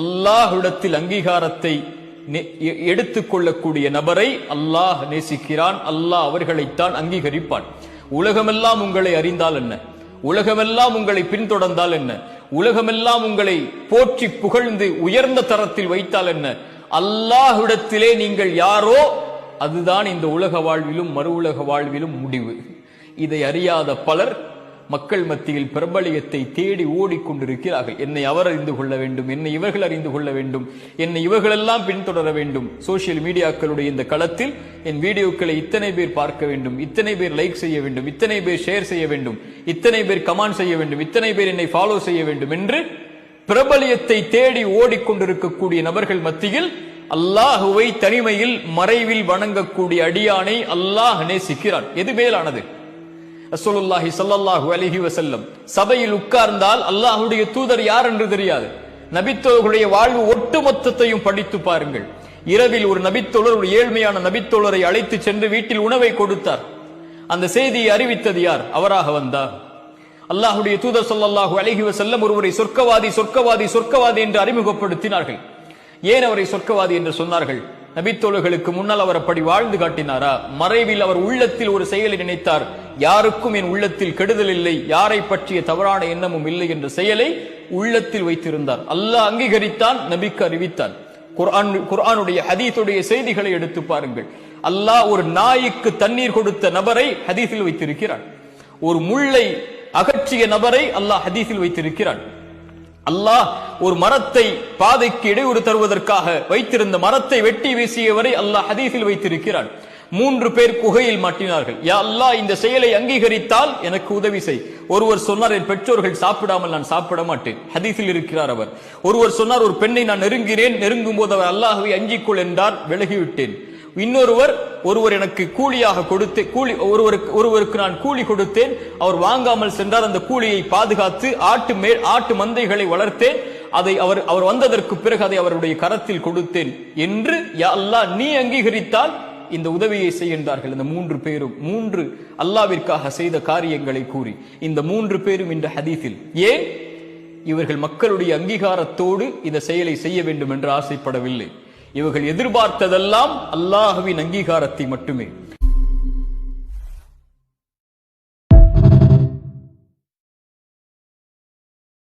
அல்லாஹ்விடத்தில் அங்கீகாரத்தை எடுத்துக்கொள்ளக்கூடிய நபரை அல்லாஹ் நேசிக்கிறான். அல்லாஹ் அவர்களைத்தான் அங்கீகரிப்பான். உலகமெல்லாம் உங்களை அறிந்தால் என்ன, உலகமெல்லாம் உங்களை பின்தொடர்ந்தால் என்ன, உலகமெல்லாம் உங்களை போற்றி புகழ்ந்து உயர்ந்த தரத்தில் வைத்தால் என்ன, அல்லாஹ்விடத்திலே நீங்கள் யாரோ அதுதான் இந்த உலக வாழ்விலும் மறு உலக வாழ்விலும் முடிவு. இதை அறியாத பலர் மக்கள் மத்தியில் பிரபலியத்தை தேடி ஓடிக்கொண்டிருக்கிறார்கள். என்னை அவர் அறிந்து கொள்ள வேண்டும், என்னை இவர்கள் அறிந்து கொள்ள வேண்டும், என்னை இவர்களெல்லாம் பின்தொடர வேண்டும். சோசியல் மீடியாக்களுடைய இந்த களத்தில் என் வீடியோக்களை இத்தனை பேர் பார்க்க வேண்டும், இத்தனை பேர் லைக் செய்ய வேண்டும், இத்தனை பேர் ஷேர் செய்ய வேண்டும், இத்தனை பேர் கமெண்ட் செய்ய வேண்டும், இத்தனை பேர் என்னை ஃபாலோ செய்ய வேண்டும் என்று பிரபலியத்தை தேடி ஓடிக்கொண்டிருக்கக்கூடிய நபர்கள் மத்தியில் அல்லாஹுவை தனிமையில் மறைவில் வணங்கக்கூடிய அடியானை அல்லாஹ் நேசிக்கிறான். எது மேலானது? ரசூலுல்லாஹி ஸல்லல்லாஹு அலைஹி வஸல்லம் சபையில் உட்கார்ந்தால் அல்லாஹ்வுடைய தூதர் யார் என்று தெரியாது. நபித்தோழர்களுடைய வாழ்வு ஒட்டுமொத்தத்தையும் படித்து பாருங்கள். இரவில் ஒரு நபித்தோழர், ஒரு ஏழ்மையான நபித்தோழரை அழைத்து சென்று வீட்டில் உணவை கொடுத்தார். அந்த செய்தியை அறிவித்தது யார்? அவராக வந்தார். அல்லாஹ்வுடைய தூதர் ஸல்லல்லாஹு அலைஹி வஸல்லம் ஒருவரை சொர்க்கவாதி சொர்க்கவாதி சொர்க்கவாதி என்று அறிமுகப்படுத்தினார்கள். ஏன் அவரை சொர்க்கவாதி என்று சொன்னார்கள்? நபித்தோழர்களுக்கு முன்னால் அவர் அப்படி வாழ்ந்து காட்டினாரா? மறைவில் அவர் உள்ளத்தில் ஒரு செயலை நினைத்தார், யாருக்கும் என் உள்ளத்தில் கெடுதல் இல்லை, யாரை பற்றிய தவறான எண்ணமும் இல்லை என்ற செயலை உள்ளத்தில் வைத்திருந்தார். அல்லாஹ் அங்கீகரித்தான், நபிக்கு அறிவித்தான். குர்ஆனுடைய ஹதீஸுடைய செய்திகளை எடுத்து பாருங்கள். அல்லாஹ் ஒரு நாய்க்கு தண்ணீர் கொடுத்த நபரை ஹதீஸில் வைத்திருக்கிறான். ஒரு முள்ளை அகற்றிய நபரை அல்லாஹ் ஹதீஸில் வைத்திருக்கிறான். அல்லாஹ் ஒரு மரத்தை பாதைக்கு இடையூறு தருவதற்காக வைத்திருந்த மரத்தை வெட்டி வீசியவரை அல்லாஹ் ஹதீஸில் வைத்திருக்கிறான். 3 பேர் குகையில் மாட்டினார்கள். யா அல்லாஹ், இந்த செயலை அங்கீகரித்தால் எனக்கு உதவி செய். ஒருவர் சொன்னார், என் பெற்றோர்கள் சாப்பிடாமல் நான் சாப்பிட மாட்டேன். ஹதீஸில் இருக்கிறார் அவர். ஒருவர் சொன்னார், ஒரு பெண்ணை நான் நெருங்கினேன், நெருங்கும் போது அவர் அல்லாஹ்வை அஞ்சிக்கொள் என்றார், விலகிவிட்டேன். ஒருவர் எனக்கு கூலியாக கொடுத்து ஒருவருக்கு நான் கூலி கொடுத்தேன், அவர் வாங்காமல் சென்றார், அந்த கூலியை பாதுகாத்து ஆட்டு மந்தைகளை வளர்த்தேன், அதை அவர் வந்ததற்கு பிறகு அதை அவருடைய கரத்தில் கொடுத்தேன் என்று யா அல்லாஹ் நீ அங்கீகரித்தால் இந்த உதவியை செய்கின்றார்கள். இந்த 3 பேரும் 3 அல்லாஹ்விற்காக செய்த காரியங்களை கூறி இந்த 3 பேரும் இந்த ஹதீஸில். ஏன்? இவர்கள் மக்களுடைய அங்கீகாரத்தோடு இந்த செயலை செய்ய வேண்டும் என்று ஆசைப்படவில்லை. இவர்கள் எதிர்பார்த்ததெல்லாம் அல்லாஹ்வின் அங்கீகாரத்தை மட்டுமே.